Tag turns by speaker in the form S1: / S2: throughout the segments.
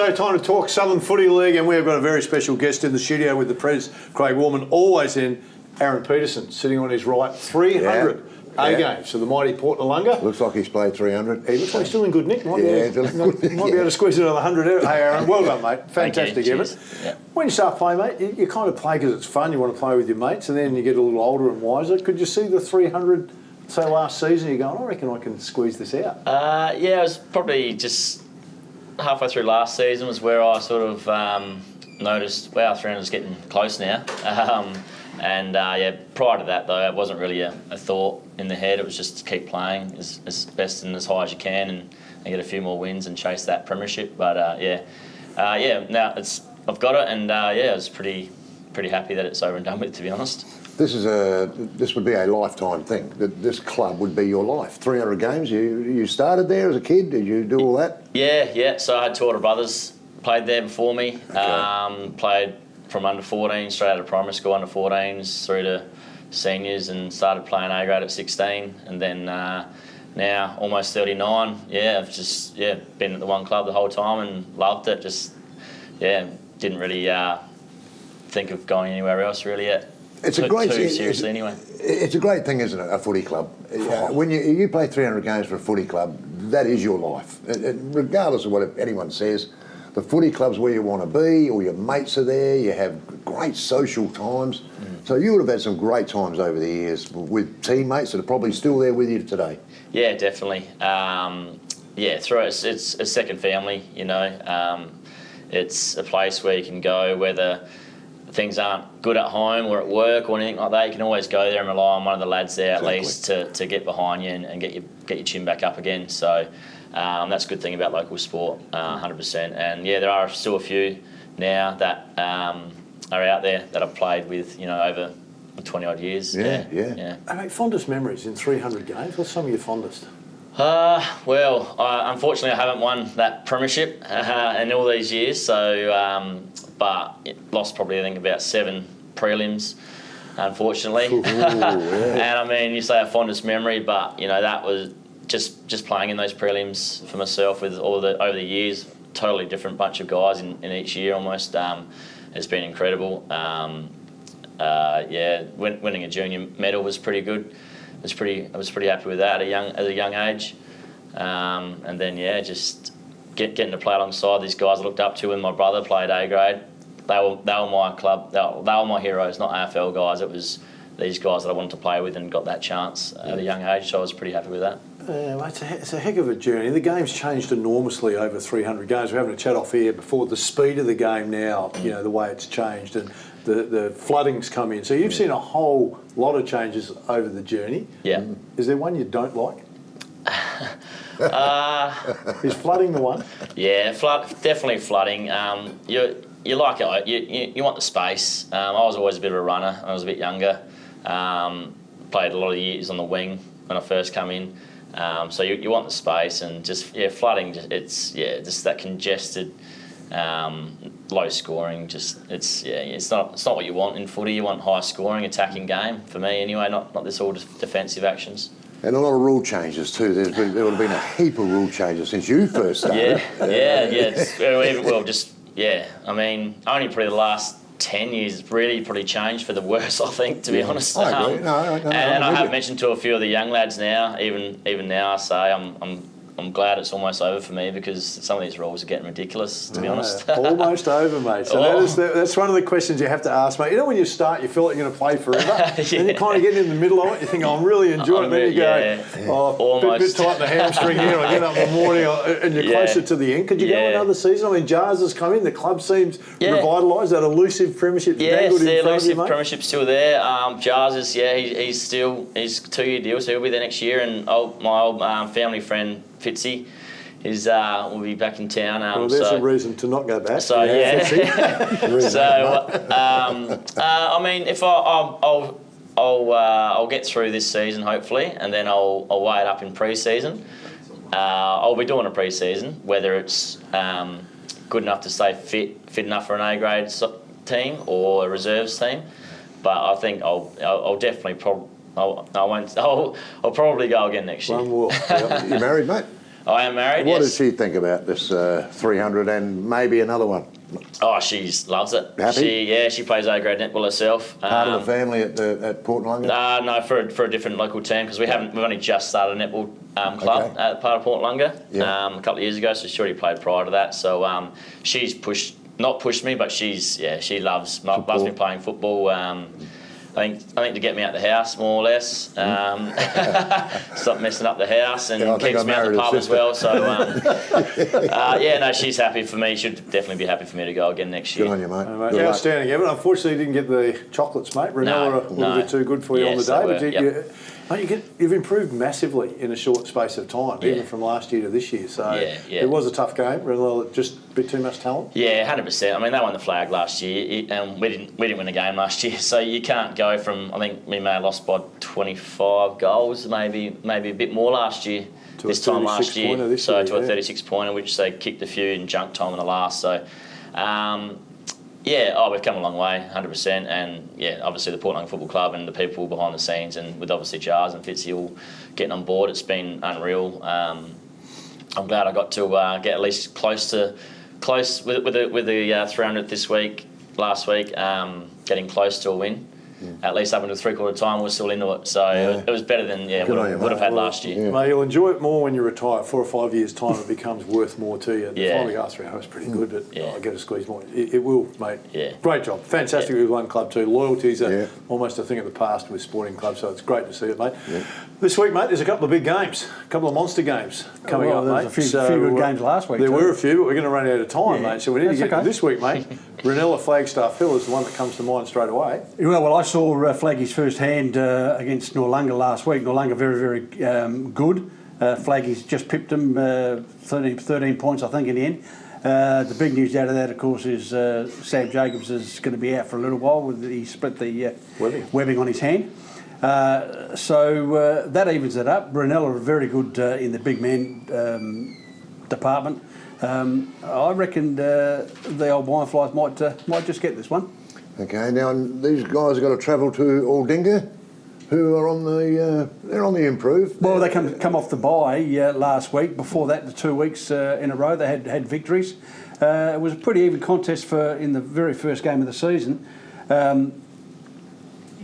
S1: also time to talk Southern Footy League, and we've got a very special guest in the studio with the Prez, Craig Warman, always in. Aaron Peterson, sitting on his right, 300 games. So the mighty Port Nalunga.
S2: Looks like he's played 300.
S1: He looks like he's still in good nick. Might be able to squeeze another 100 out. Hey, Aaron, well done, mate. Fantastic effort.
S3: Yeah.
S1: When you start playing, mate, you kind of play because it's fun. You want to play with your mates, and then you get a little older and wiser. Could you see the 300, say, last season? You're going, I reckon I can squeeze this out.
S3: Yeah, it was probably just halfway through last season was where I sort of noticed, wow, 300's getting close now. Prior to that, though, it wasn't really a thought in the head. It was just to keep playing as best and as high as you can and get a few more wins and chase that premiership. But, now I've got it, and, I was pretty happy that it's over and done with, to be honest.
S2: This would be a lifetime thing. This club would be your life. 300 games. You started there as a kid. Did you do all that?
S3: Yeah. So I had two older brothers played there before me.
S2: Okay.
S3: Played from under 14 straight out of primary school, under 14s through to seniors, and started playing A grade at 16, and then now almost 39. I've just been at the one club the whole time and loved it. Didn't really think of going anywhere else really yet.
S2: It's a great thing.
S3: Seriously, anyway.
S2: It's a great thing, isn't it? A footy club. When you play 300 games for a footy club, that is your life. Regardless of what anyone says, the footy club's where you want to be. All your mates are there. You have great social times. So you would have had some great times over the years with teammates that are probably still there with you today.
S3: Yeah, definitely. It's a second family. You know, it's a place where you can go whether things aren't good at home or at work or anything like that. You can always go there and rely on one of the lads there at least to get behind you and get your chin back up again. So that's a good thing about local sport, 100%. And there are still a few now that are out there that I've played with, over 20 odd years.
S1: Yeah. I mean, fondest memories in 300 games. What's some of your fondest?
S3: Unfortunately, I haven't won that premiership in all these years. So, but it lost probably I think about 7 prelims, unfortunately.
S2: Ooh, yeah.
S3: And I mean, you say a fondest memory, but that was just playing in those prelims for myself with over the years. Totally different bunch of guys in each year almost. It's been incredible. Winning a junior medal was pretty good. I was pretty happy with that at a young age. And then just getting to play alongside these guys I looked up to when my brother played A grade. They were my club. They were my heroes, not AFL guys. It was these guys that I wanted to play with and got that chance at a young age. So I was pretty happy with that.
S1: It's a heck of a journey. The game's changed enormously over 300 games. We're having a chat off here before. The speed of the game now, the way it's changed, and the flooding's come in. So you've seen a whole lot of changes over the journey.
S3: Yeah.
S1: Is there one you don't like? Is flooding the one?
S3: Yeah, definitely flooding. You like it. You want the space. I was always a bit of a runner. I was a bit younger. Played a lot of years on the wing when I first come in. So you want the space, and flooding. It's just that congested, low scoring. It's not what you want in footy. You want high scoring, attacking game. For me, anyway. Not this all defensive actions.
S2: And a lot of rule changes too. There would have been a heap of rule changes since you first started. I mean, only probably the last 10 years it's really pretty changed for the worse, I think, to be honest. I agree.
S3: And I have mentioned to a few of the young lads now, even now I say I'm glad it's almost over for me, because some of these rules are getting ridiculous, to be honest.
S1: Almost over, mate. So that's one of the questions you have to ask, mate. When you start, you feel like you're going to play forever. Then you kind of get in the middle of it, you think, I'm really enjoying it. Then you go, bit tight in the hamstring here, I get up in the morning, and you're closer to the end. Could you go another season? I mean, Jars has come in, the club seems revitalised, that elusive premiership.
S3: Elusive premiership's still there. Jars is, he's 2-year deal, so he'll be there next year. And my old family friend, Fitzy, will be back in town.
S1: There's a reason to not go back.
S3: So I mean, if I'll get through this season hopefully, and then I'll weigh it up in pre-season. I'll be doing a pre-season, whether it's good enough to stay fit enough for an A grade team or a reserves team. But I think I'll definitely I'll probably go again next year.
S1: One more.
S2: You married, mate?
S3: I am married.
S2: What
S3: yes.
S2: does she think about this 300 and maybe another one?
S3: Oh, she loves it.
S2: Happy?
S3: She plays A-grade netball herself.
S2: Part of the family at Port Lunga?
S3: No, for a different local team because we've only just started a netball club at part of Port Lunga a couple of years ago. So she already played prior to that. So she's not pushed me, but she loves me playing football. I think to get me out the house more or less, stop messing up the house and keeps me out the pub as well. So she's happy for me. She'd definitely be happy for me to go again next year.
S2: Good on you, mate.
S1: Outstanding, Evan. Unfortunately, you didn't get the chocolates, mate. Ranella are a little bit too good for you on the day. But you've improved massively in a short space of time, even from last year to this year. So it was a tough game. Ranella just a bit too much talent.
S3: Yeah, 100%. I mean, they won the flag last year, and we didn't win a game last year. So you can't go from. I think we may have lost by 25 goals, maybe a bit more last year. To a 36 pointer, which they kicked a few in junk time in the last. So. We've come a long way, 100%, and obviously the Port Lunga Football Club and the people behind the scenes, and with obviously Jars and Fitzy all getting on board, it's been unreal. I'm glad I got to get at least close with the 300th last week, getting close to a win. At least up until three-quarter time, we're still into it. So it was better than would have had last year.
S1: Mate, you'll enjoy it more when you retire. 4 or 5 years' time, it becomes worth more to you. Finally, after hours, pretty good, but I get to squeeze more. It will, mate. Yeah. Great job. Fantastic with one club too. Loyalty's almost a thing of the past with sporting clubs, so it's great to see it, mate. Yeah. This week, mate, there's a couple of big games, a couple of monster games coming up, mate.
S4: There's a few good games last week.
S1: There were a few, but we're going to run out of time, mate. So we need to get to this week, mate. Ranella Flagstaff Hill is the one that comes to mind straight away.
S4: Well, I saw Flaggy's first hand against Noarlunga last week. Noarlunga very, very good. Flaggy's just pipped them 13 points, I think, in the end. The big news out of that, of course, is Sam Jacobs is going to be out for a little while. He split the webbing on his hand. So that evens it up. Ranella are very good in the big man department. I reckon the old Wireflies might just get this one.
S2: Okay, now these guys have got to travel to Aldinga, who are on the improve.
S4: Well, they come off the bye last week. Before that, the 2 weeks in a row, they had victories. It was a pretty even contest in the very first game of the season.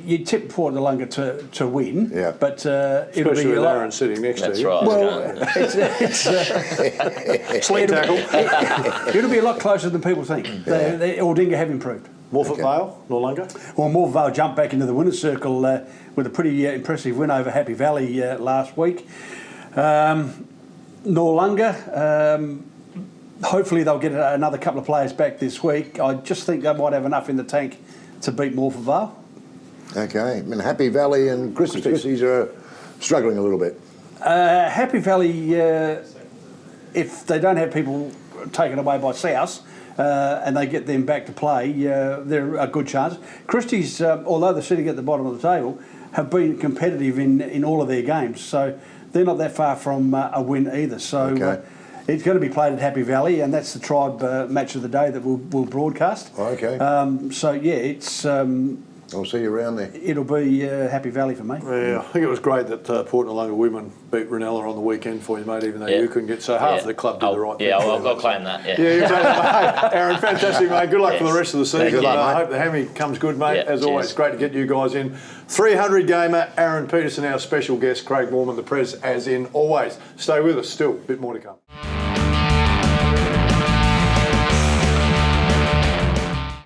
S4: You'd tip Port Lunga to win, but it'll be
S1: with Aaron sitting next to you.
S3: Right.
S4: Well, it'll be a lot closer than people think. Aldinga have improved.
S1: Morphett Vale, Noarlunga?
S4: Well, Morphett Vale jumped back into the winner's circle with a pretty impressive win over Happy Valley last week. Noarlunga, hopefully they'll get another couple of players back this week. I just think they might have enough in the tank to beat Morphett Vale.
S2: Okay, and Happy Valley and Christie's are struggling a little bit.
S4: Happy Valley, if they don't have people taken away by SASS, and they get them back to play, they're a good chance. Christie's, although they're sitting at the bottom of the table, have been competitive in all of their games, so they're not that far from a win either. So it's going to be played at Happy Valley, and that's the Tribe match of the day that we'll broadcast.
S2: Okay.
S4: It's...
S2: I'll see you around there.
S4: It'll be Happy Valley for me.
S1: Yeah, I think it was great that Port Noarlunga women beat Ranella on the weekend for you, mate, even though you couldn't get... So half of the club did the right thing.
S3: Yeah, I'll claim that,
S1: you claim that, mate. Aaron, fantastic, mate. Good luck for the rest of the season. I hope the hammy comes good, mate. As always, great to get you guys in. 300 gamer, Aaron Peterson, our special guest, Craig Warman, the Prez, as in always. Stay with us, still a bit more to come.